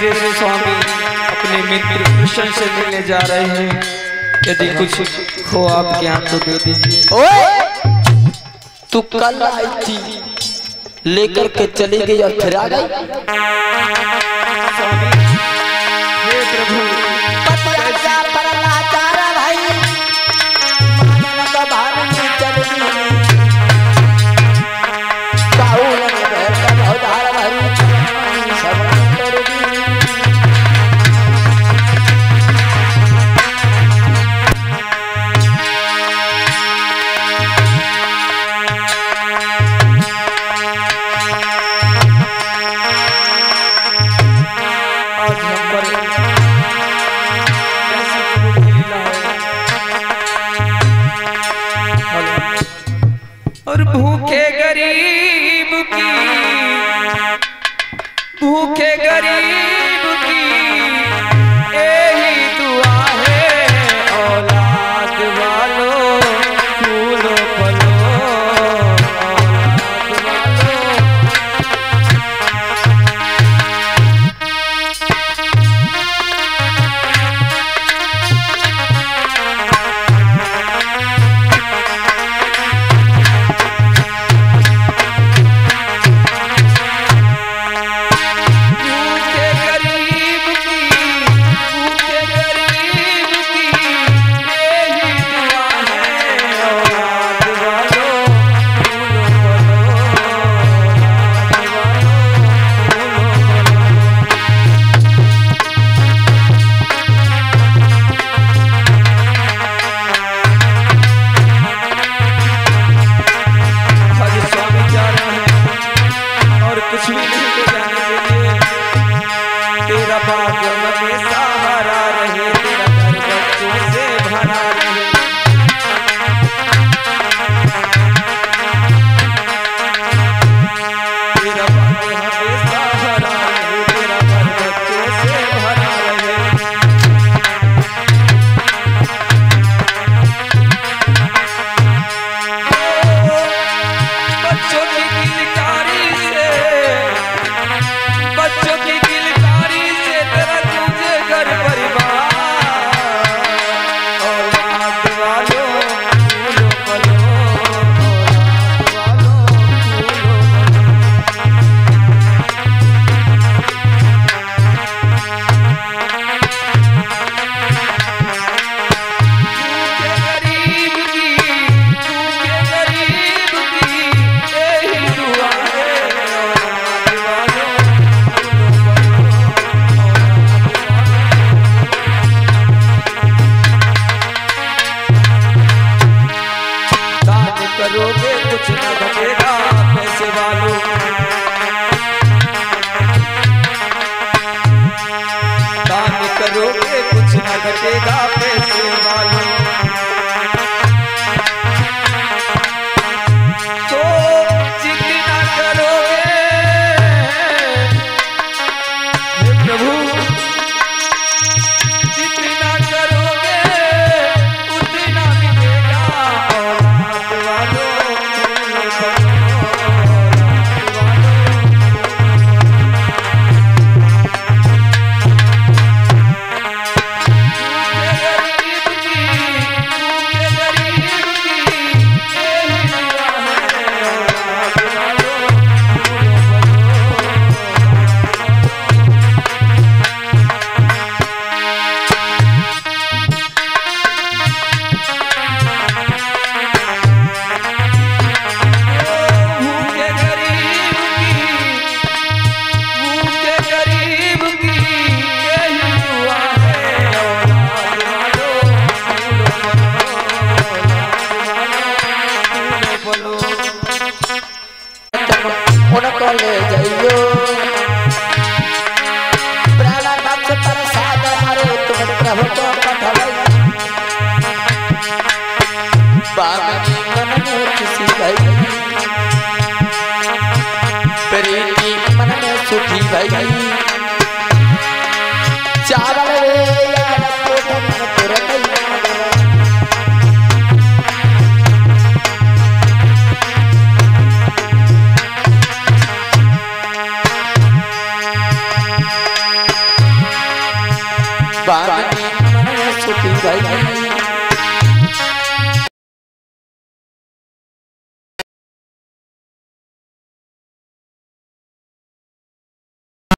मेरे स्वामी अपने मित्र कृष्ण से मिलने जा रहे हैं, यदि कुछ हो आपके यहाँ तो दे दीजिए। ओए तू कल आई थी लेकर के चली गई और फिर आ गई। स्वामी हे प्रभु और भूखे गरीब की यही दुआ है, औलाद वालों फूलो फलो औलाद घटेगा पैसे वालों। तो जितना करोगे हे प्रभु, जितना करोगे उतना मिलेगा। औलाद वालों ले जाइयो प्राणा भक्त प्रसाद हमारे तुम प्रभु को पठवाई। बागनी मन में खुशी भई, प्रीति मन में सुखी भई। चावल रे यार कोठन तुरंत भाई